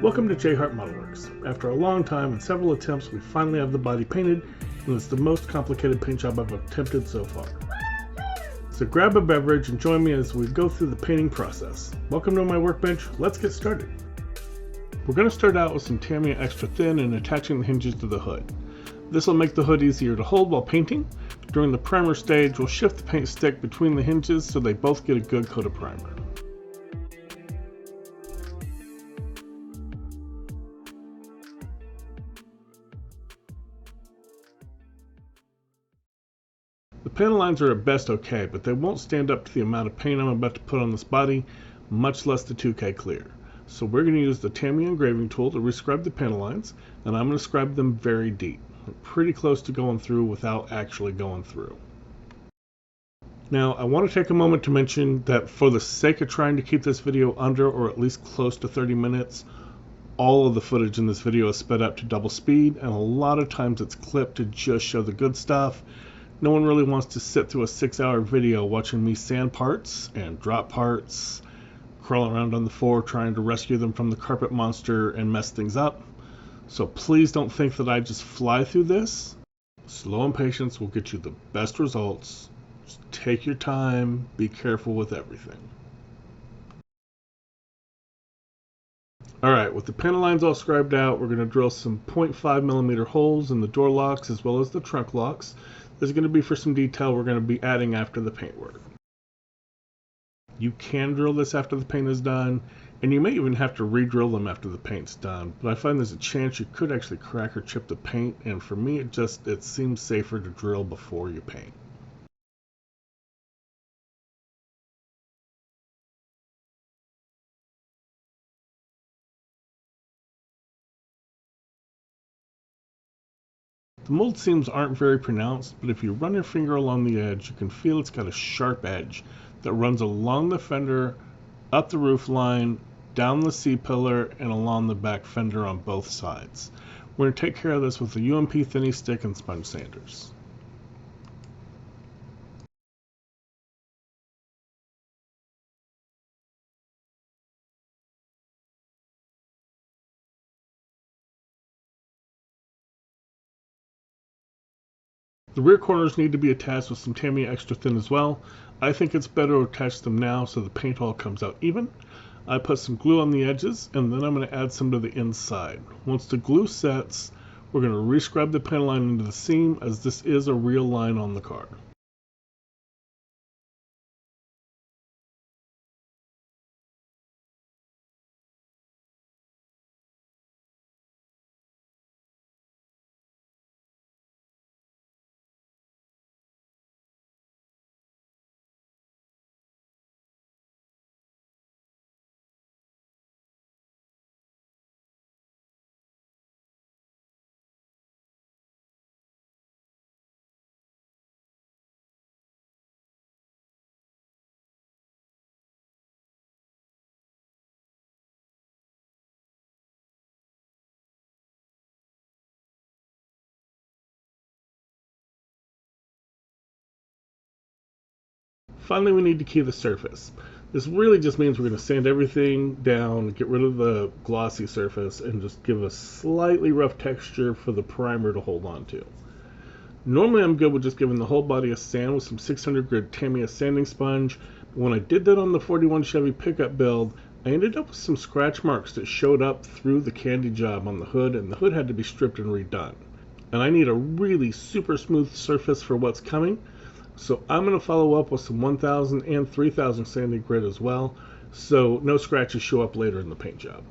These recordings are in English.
Welcome to Jhart Modelworks. After a long time and several attempts, we finally have the body painted, and it's the most complicated paint job I've attempted so far. So grab a beverage and join me as we go through the painting process. Welcome to my workbench. Let's get started. We're going to start out with some Tamiya Extra Thin and attaching the hinges to the hood. This will make the hood easier to hold while painting. During the primer stage, we'll shift the paint stick between the hinges so they both get a good coat of primer. The panel lines are at best okay, but they won't stand up to the amount of paint I'm about to put on this body, much less the 2K clear. So we're going to use the Tamiya engraving tool to rescribe the panel lines, and I'm going to scribe them very deep. We're pretty close to going through without actually going through. Now, I want to take a moment to mention that for the sake of trying to keep this video under or at least close to 30 minutes, all of the footage in this video is sped up to double speed, and a lot of times it's clipped to just show the good stuff. No one really wants to sit through a 6-hour video watching me sand parts and drop parts, crawl around on the floor trying to rescue them from the carpet monster and mess things up. So please don't think that I just fly through this. Slow and patience will get you the best results. Just take your time, be careful with everything. Alright, with the panel lines all scribed out, we're going to drill some 0.5mm holes in the door locks as well as the trunk locks. This is going to be for some detail we're going to be adding after the paint work. You can drill this after the paint is done, and you may even have to re-drill them after the paint's done, but I find there's a chance you could actually crack or chip the paint, and for me it seems safer to drill before you paint. The mold seams aren't very pronounced, but if you run your finger along the edge, you can feel it's got a sharp edge that runs along the fender, up the roof line, down the C-pillar, and along the back fender on both sides. We're going to take care of this with a UMP thinning stick and sponge sanders. The rear corners need to be attached with some Tamiya Extra Thin as well. I think it's better to attach them now so the paint all comes out even. I put some glue on the edges, and then I'm going to add some to the inside. Once the glue sets, we're going to rescribe the panel line into the seam, as this is a real line on the car. Finally, we need to key the surface. This really just means we're going to sand everything down, get rid of the glossy surface, and just give a slightly rough texture for the primer to hold on to. Normally I'm good with just giving the whole body a sand with some 600 grit Tamiya sanding sponge, but when I did that on the 41 Chevy pickup build, I ended up with some scratch marks that showed up through the candy job on the hood, and the hood had to be stripped and redone. And I need a really super smooth surface for what's coming. So I'm going to follow up with some 1000 and 3000 sanding grit as well, so no scratches show up later in the paint job.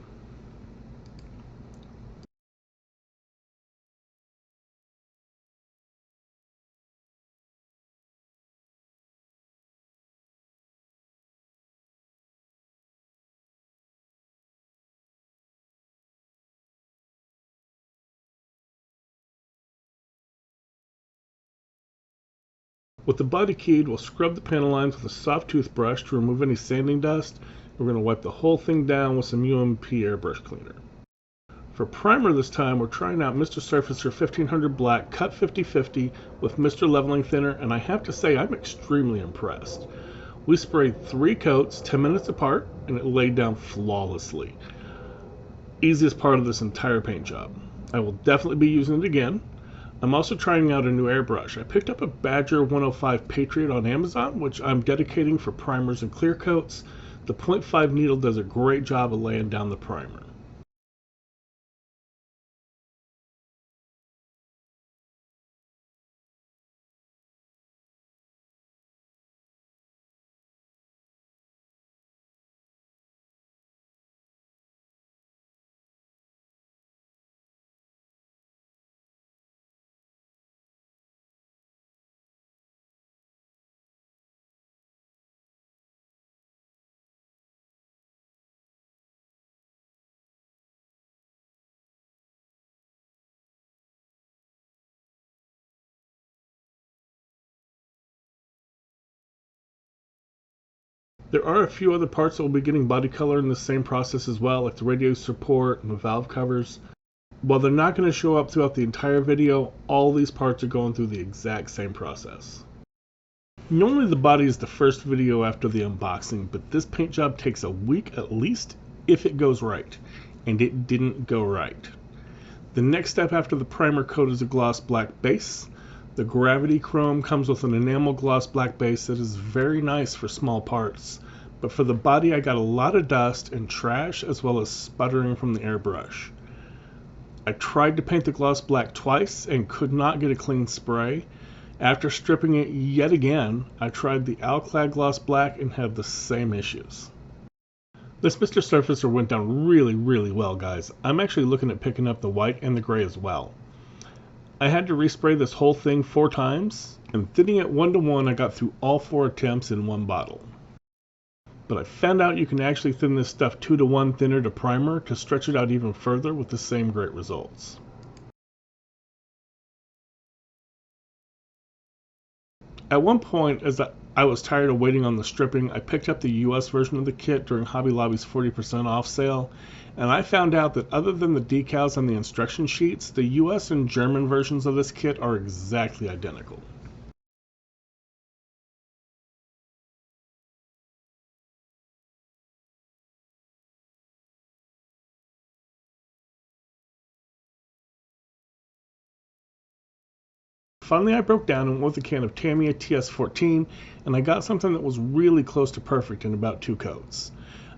With the body keyed, we'll scrub the panel lines with a soft toothbrush to remove any sanding dust. We're going to wipe the whole thing down with some UMP airbrush cleaner. For primer this time, we're trying out Mr. Surfacer 1500 Black cut 50/50 with Mr. Leveling Thinner, and I have to say I'm extremely impressed. We sprayed 3 coats 10 minutes apart, and it laid down flawlessly. easiest part of this entire paint job. I will definitely be using it again. I'm also trying out a new airbrush. I picked up a Badger 105 Patriot on Amazon, which I'm dedicating for primers and clear coats. The .5 needle does a great job of laying down the primer. There are a few other parts that will be getting body color in the same process as well, like the radio support and the valve covers. While they're not going to show up throughout the entire video, all these parts are going through the exact same process. Normally the body is the first video after the unboxing, but this paint job takes a week at least if it goes right, and it didn't go right. The next step after the primer coat is a gloss black base. The Gravity Chrome comes with an enamel gloss black base that is very nice for small parts, but for the body I got a lot of dust and trash as well as sputtering from the airbrush. I tried to paint the gloss black twice and could not get a clean spray. After stripping it yet again, I tried the Alclad gloss black and had the same issues. This Mr. Surfacer went down really well, guys. I'm actually looking at picking up the white and the gray as well. I had to respray this whole thing 4 times, and thinning it 1:1 I got through all 4 attempts in one bottle. But I found out you can actually thin this stuff 2:1 thinner to primer to stretch it out even further with the same great results. At one point, as I was tired of waiting on the stripping, I picked up the US version of the kit during Hobby Lobby's 40% off sale, and I found out that other than the decals on the instruction sheets, the US and German versions of this kit are exactly identical. Finally, I broke down and went with a can of Tamiya TS14, and I got something that was really close to perfect in about 2 coats.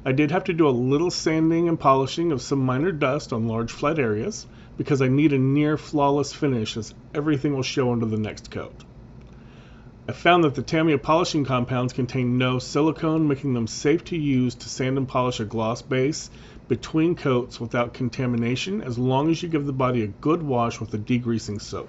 I did have to do a little sanding and polishing of some minor dust on large flat areas, because I need a near flawless finish as everything will show under the next coat. I found that the Tamiya polishing compounds contain no silicone, making them safe to use to sand and polish a gloss base between coats without contamination, as long as you give the body a good wash with a degreasing soap.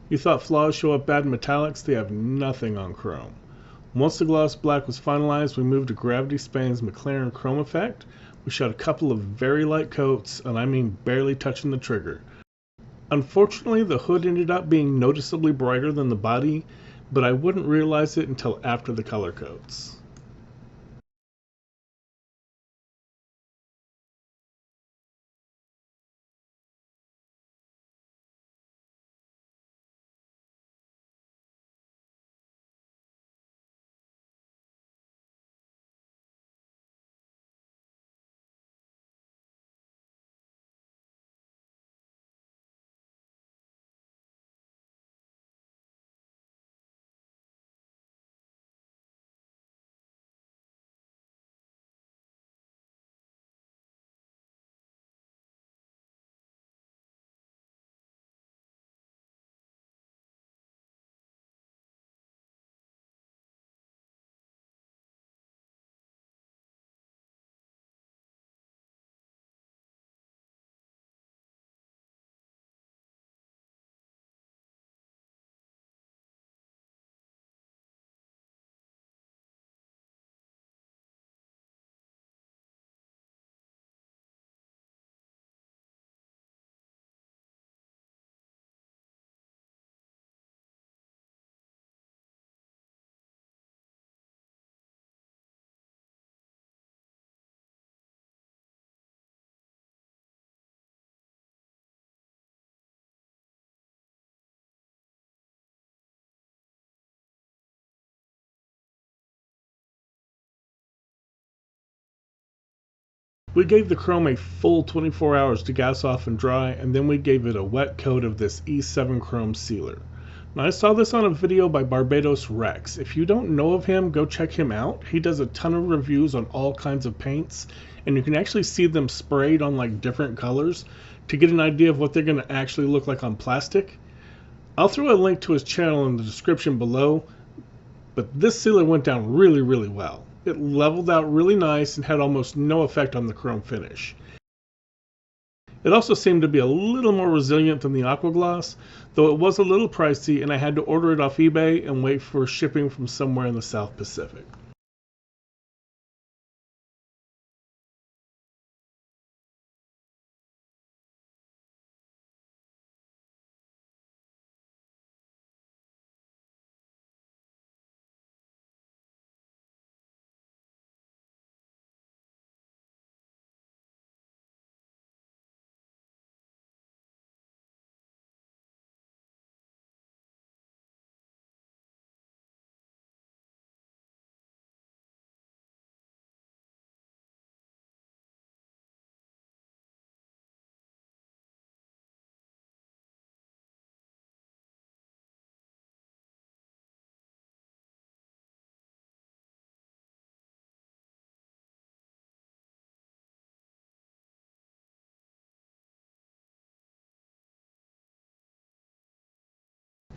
You thought flaws show up bad in metallics? They have nothing on chrome. Once the gloss black was finalized, we moved to Gravity Spain's McLaren Chrome Effect. We shot a couple of very light coats, and I mean barely touching the trigger. Unfortunately, the hood ended up being noticeably brighter than the body, but I wouldn't realize it until after the color coats. We gave the chrome a full 24 hours to gas off and dry, and then we gave it a wet coat of this E7 chrome sealer. Now, I saw this on a video by Barbados Rex. If you don't know of him, go check him out. He does a ton of reviews on all kinds of paints, and you can actually see them sprayed on like different colors to get an idea of what they're going to actually look like on plastic. I'll throw a link to his channel in the description below, but this sealer went down really well. It leveled out really nice and had almost no effect on the chrome finish. It also seemed to be a little more resilient than the Aqua Gloss, though it was a little pricey and I had to order it off eBay and wait for shipping from somewhere in the South Pacific.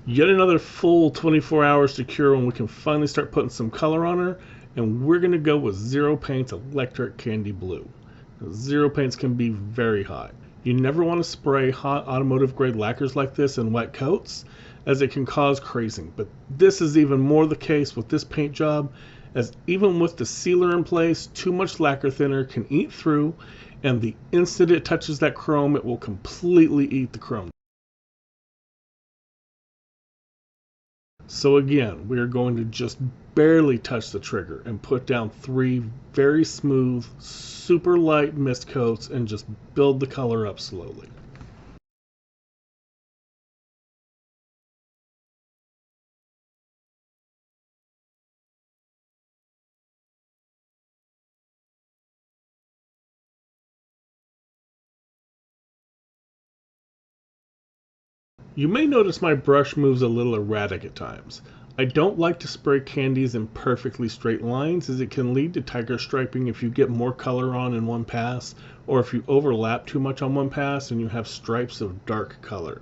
Yet another full 24 hours to cure when we can finally start putting some color on her, and we're going to go with Zero Paint's Electric Candy Blue. Zero Paints can be very hot. You never want to spray hot automotive grade lacquers like this in wet coats, as it can cause crazing, but this is even more the case with this paint job, as even with the sealer in place, too much lacquer thinner can eat through, and the instant it touches that chrome, it will completely eat the chrome. So again, we are going to just barely touch the trigger and put down 3 very smooth, super light mist coats and just build the color up slowly. You may notice my brush moves a little erratic at times. I don't like to spray candies in perfectly straight lines, as it can lead to tiger striping if you get more color on in one pass, or if you overlap too much on one pass and you have stripes of dark color.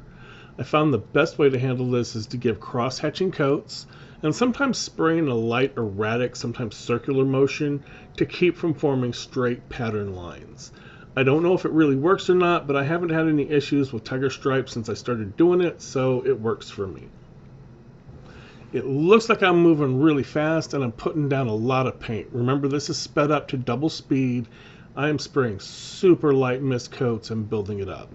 I found the best way to handle this is to give cross-hatching coats, and sometimes spraying a light erratic, sometimes circular motion to keep from forming straight pattern lines. I don't know if it really works or not, but I haven't had any issues with tiger stripes since I started doing it, so it works for me. It looks like I'm moving really fast and I'm putting down a lot of paint. Remember, this is sped up to double speed. I am spraying super light mist coats and building it up.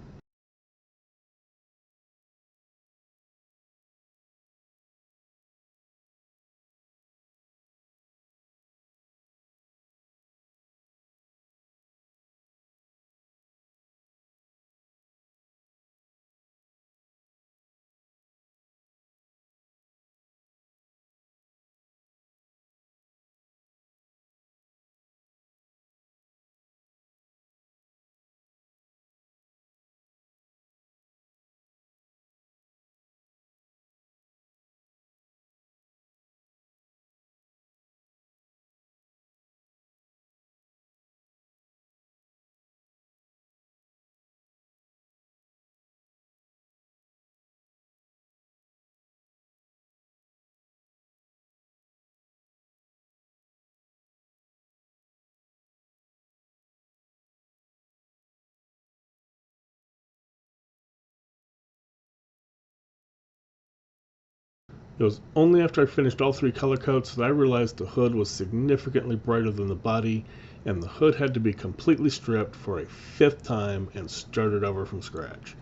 It was only after I finished all 3 color coats that I realized the hood was significantly brighter than the body, and the hood had to be completely stripped for a 5th time and started over from scratch.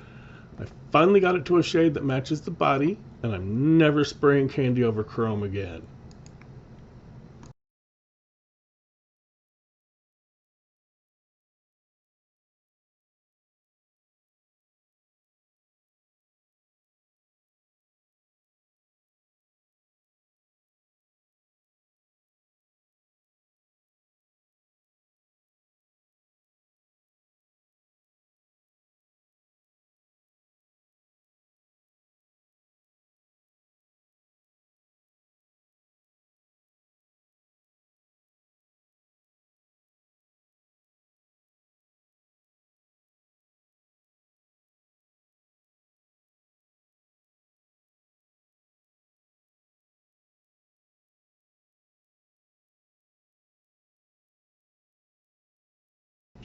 I finally got it to a shade that matches the body, and I'm never spraying candy over chrome again.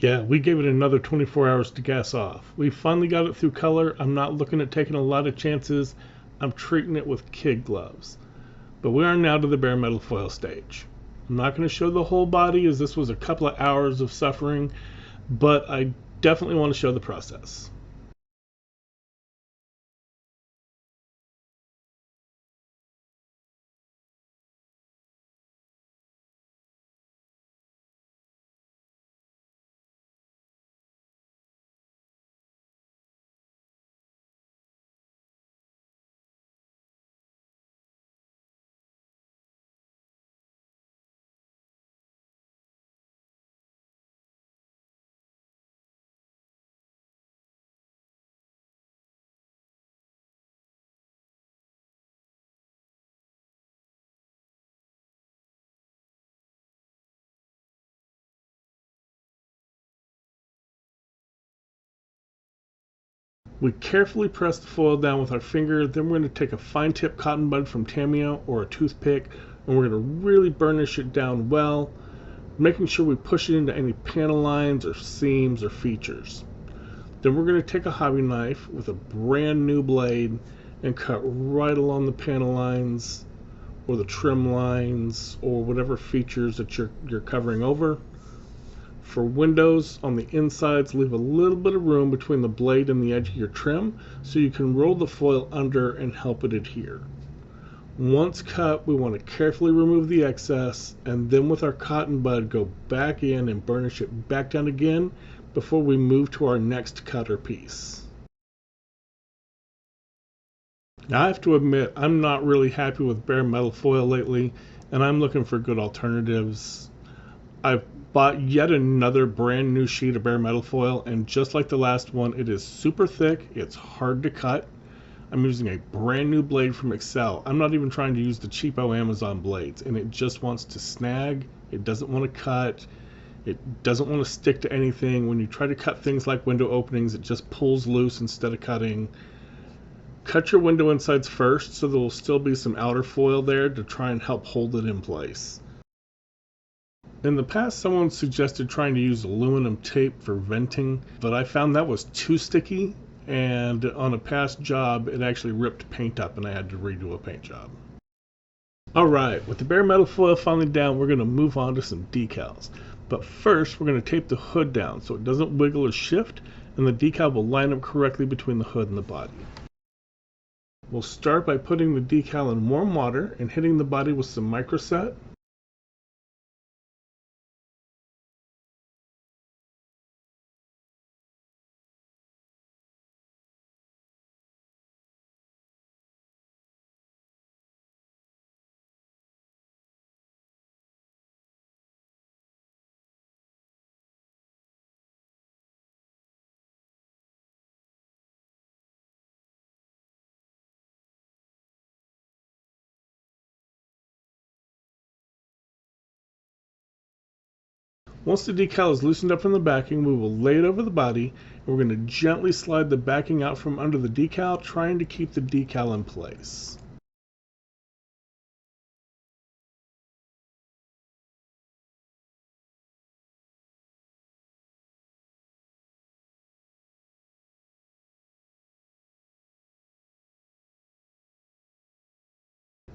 Yeah, we gave it another 24 hours to gas off. We finally got it through color. I'm not looking at taking a lot of chances. I'm treating it with kid gloves. But we are now to the bare metal foil stage. I'm not going to show the whole body as this was a couple of hours of suffering, but I definitely want to show the process. We carefully press the foil down with our finger, then we're going to take a fine tip cotton bud from Tamiya or a toothpick, and we're going to really burnish it down well, making sure we push it into any panel lines or seams or features. Then we're going to take a hobby knife with a brand new blade and cut right along the panel lines or the trim lines or whatever features that you're covering over. For windows on the insides, leave a little bit of room between the blade and the edge of your trim so you can roll the foil under and help it adhere. Once cut, we want to carefully remove the excess and then with our cotton bud go back in and burnish it back down again before we move to our next cut or piece. Now I have to admit I'm not really happy with bare metal foil lately and I'm looking for good alternatives. I've bought yet another brand new sheet of bare metal foil and just like the last one it is super thick, it's hard to cut. I'm using a brand new blade from Excel. I'm not even trying to use the cheapo Amazon blades and it just wants to snag, it doesn't want to cut, it doesn't want to stick to anything. When you try to cut things like window openings, it just pulls loose instead of cutting. Cut your window insides first so there will still be some outer foil there to try and help hold it in place. In the past, someone suggested trying to use aluminum tape for venting, but I found that was too sticky, and on a past job, it actually ripped paint up and I had to redo a paint job. Alright, with the bare metal foil finally down, we're going to move on to some decals. But first, we're going to tape the hood down so it doesn't wiggle or shift, and the decal will line up correctly between the hood and the body. We'll start by putting the decal in warm water and hitting the body with some microset. Once the decal is loosened up from the backing, we will lay it over the body, and we're going to gently slide the backing out from under the decal, trying to keep the decal in place.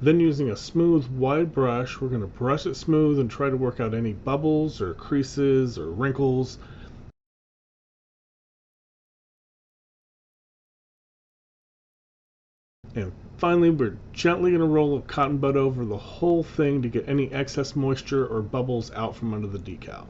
Then using a smooth, wide brush, we're going to brush it smooth and try to work out any bubbles or creases or wrinkles. And finally, we're gently going to roll a cotton bud over the whole thing to get any excess moisture or bubbles out from under the decal.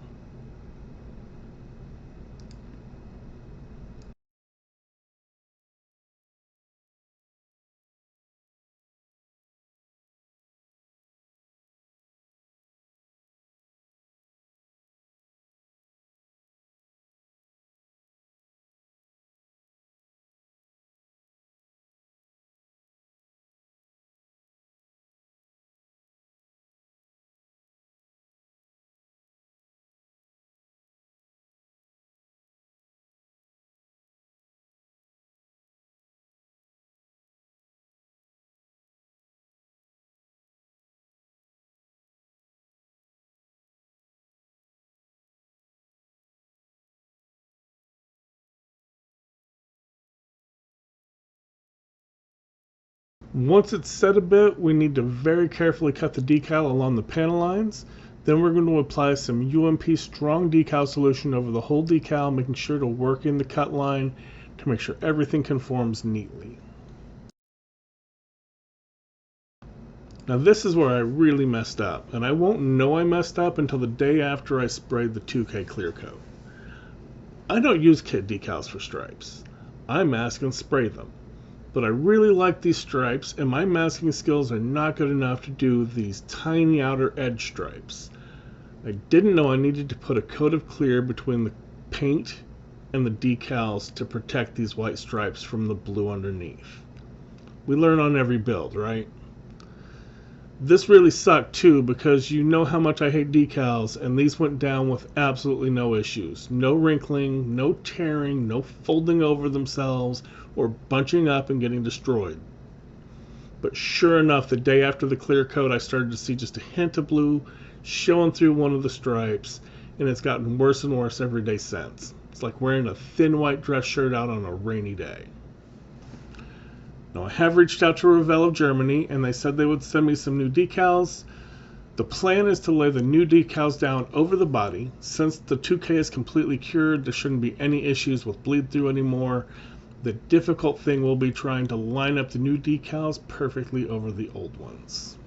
Once it's set a bit, we need to very carefully cut the decal along the panel lines. Then we're going to apply some UMP strong decal solution over the whole decal, making sure to work in the cut line to make sure everything conforms neatly. Now this is where I really messed up, and I won't know I messed up until the day after I sprayed the 2K clear coat. I don't use kit decals for stripes. I mask and spray them. But I really like these stripes, and my masking skills are not good enough to do these tiny outer edge stripes. I didn't know I needed to put a coat of clear between the paint and the decals to protect these white stripes from the blue underneath. We learn on every build, right? This really sucked too, because you know how much I hate decals, and these went down with absolutely no issues. No wrinkling, no tearing, no folding over themselves, or bunching up and getting destroyed. But sure enough, the day after the clear coat, I started to see just a hint of blue showing through one of the stripes, and it's gotten worse and worse every day since. It's like wearing a thin white dress shirt out on a rainy day. Now, I have reached out to Revell of Germany, and they said they would send me some new decals. The plan is to lay the new decals down over the body. Since the 2K is completely cured, there shouldn't be any issues with bleed through anymore. The difficult thing will be trying to line up the new decals perfectly over the old ones.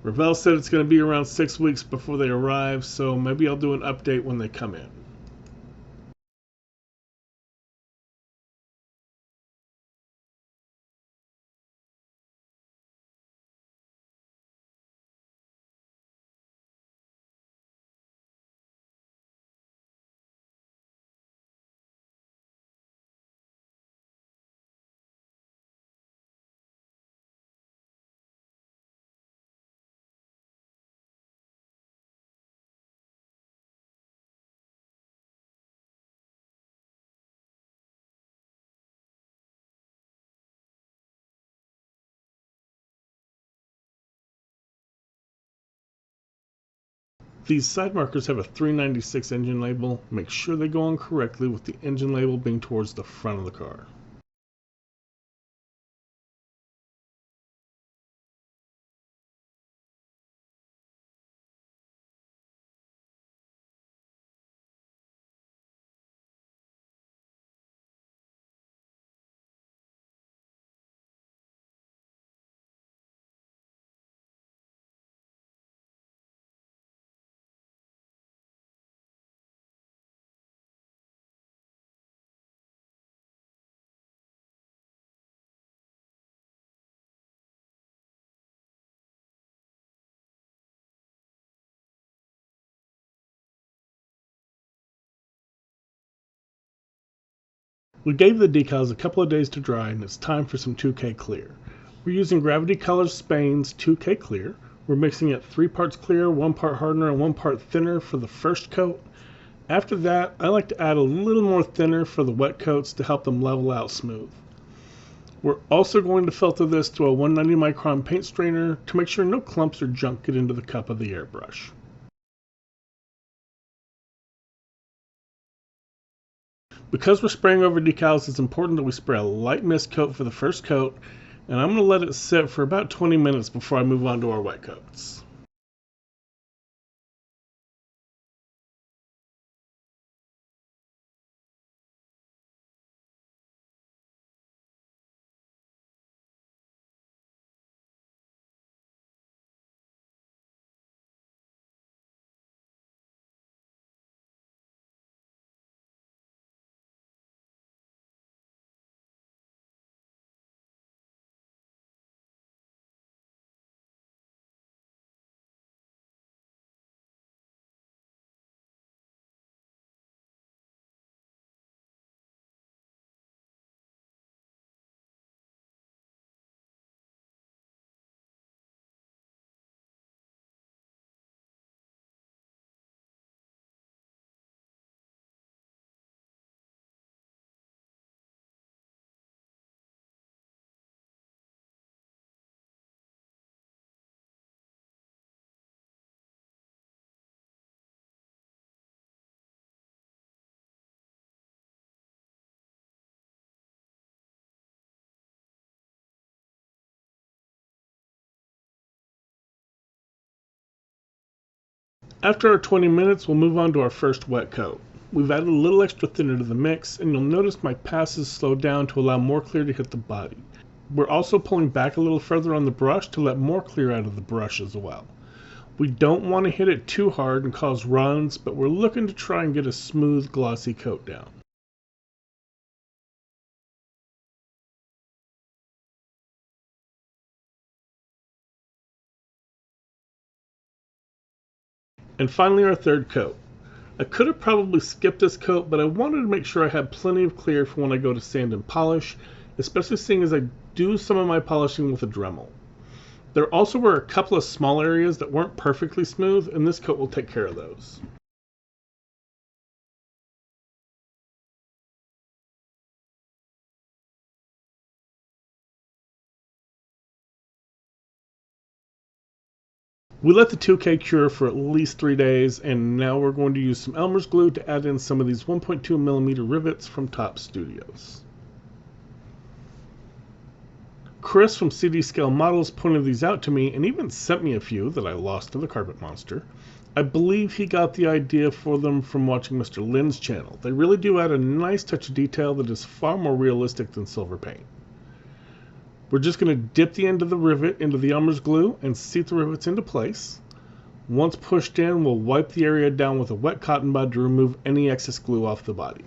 Revell said it's going to be around 6 weeks before they arrive, so maybe I'll do an update when they come in. These side markers have a 396 engine label. Make sure they go on correctly, with the engine label being towards the front of the car. We gave the decals a couple of days to dry, and it's time for some 2K clear. We're using Gravity Colors Spain's 2K clear. We're mixing it 3 parts clear, 1 part hardener, and 1 part thinner for the first coat. After that, I like to add a little more thinner for the wet coats to help them level out smooth. We're also going to filter this through a 190 micron paint strainer to make sure no clumps or junk get into the cup of the airbrush. Because we're spraying over decals, it's important that we spray a light mist coat for the first coat, and I'm going to let it sit for about 20 minutes before I move on to our wet coats. After our 20 minutes, we'll move on to our first wet coat. We've added a little extra thinner to the mix, and you'll notice my passes slow down to allow more clear to hit the body. We're also pulling back a little further on the brush to let more clear out of the brush as well. We don't want to hit it too hard and cause runs, but we're looking to try and get a smooth, glossy coat down. And finally, our third coat. I could have probably skipped this coat, but I wanted to make sure I had plenty of clear for when I go to sand and polish, especially seeing as I do some of my polishing with a Dremel. There also were a couple of small areas that weren't perfectly smooth, and this coat will take care of those. We let the 2K cure for at least 3 days, and now we're going to use some Elmer's glue to add in some of these 1.2mm rivets from Top Studios. Chris from CD Scale Models pointed these out to me and even sent me a few that I lost to the Carpet Monster. I believe he got the idea for them from watching Mr. Lynn's channel. They really do add a nice touch of detail that is far more realistic than silver paint. We're just going to dip the end of the rivet into the Elmer's glue and seat the rivets into place. Once pushed in, we'll wipe the area down with a wet cotton bud to remove any excess glue off the body.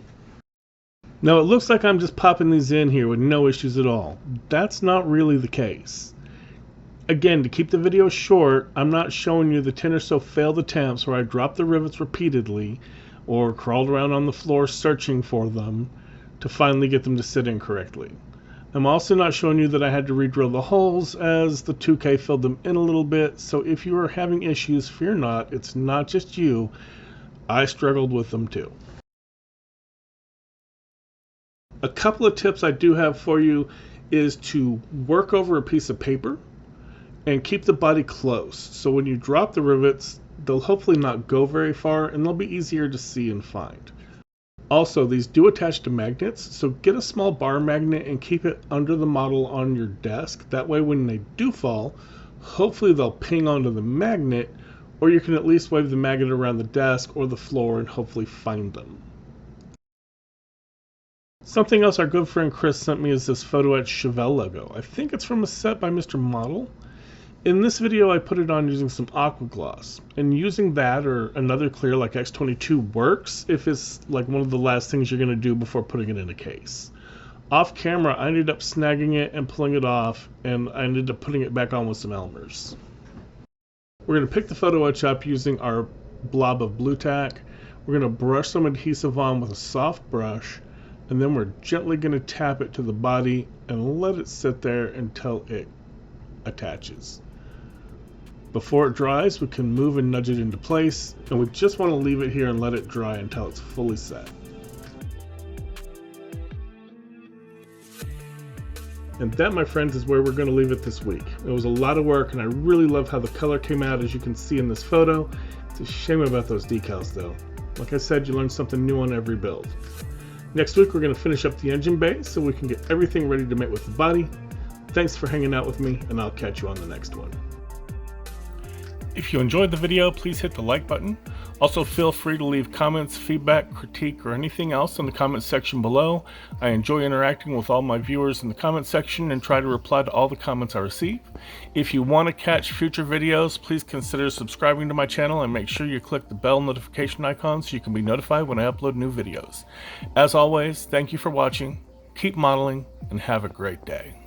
Now it looks like I'm just popping these in here with no issues at all. That's not really the case. Again, to keep the video short, I'm not showing you the 10 or so failed attempts where I dropped the rivets repeatedly or crawled around on the floor searching for them to finally get them to sit in correctly. I'm also not showing you that I had to re-drill the holes as the 2K filled them in a little bit, so if you are having issues, fear not, it's not just you. I struggled with them too. A couple of tips I do have for you is to work over a piece of paper and keep the body close, so when you drop the rivets, they'll hopefully not go very far and they'll be easier to see and find. Also, these do attach to magnets, so get a small bar magnet and keep it under the model on your desk. That way when they do fall, hopefully they'll ping onto the magnet, or you can at least wave the magnet around the desk or the floor and hopefully find them. Something else our good friend Chris sent me is this photo etched Chevelle logo. I think it's from a set by Mr. Model. In this video I put it on using some aqua gloss, and using that or another clear like X22 works if it's like one of the last things you're going to do before putting it in a case. Off camera I ended up snagging it and pulling it off, and I ended up putting it back on with some Elmer's. We're going to pick the photo etch up using our blob of blue tack. We're going to brush some adhesive on with a soft brush, and then we're gently going to tap it to the body and let it sit there until it attaches. Before it dries, we can move and nudge it into place, and we just want to leave it here and let it dry until it's fully set. And that, my friends, is where we're going to leave it this week. It was a lot of work, and I really love how the color came out, as you can see in this photo. It's a shame about those decals, though. Like I said, you learn something new on every build. Next week, we're going to finish up the engine bay so we can get everything ready to mate with the body. Thanks for hanging out with me, and I'll catch you on the next one. If you enjoyed the video, please hit the like button. Also, feel free to leave comments, feedback, critique, or anything else in the comments section below. I enjoy interacting with all my viewers in the comments section and try to reply to all the comments I receive. If you want to catch future videos, please consider subscribing to my channel and make sure you click the bell notification icon so you can be notified when I upload new videos. As always, thank you for watching, keep modeling, and have a great day.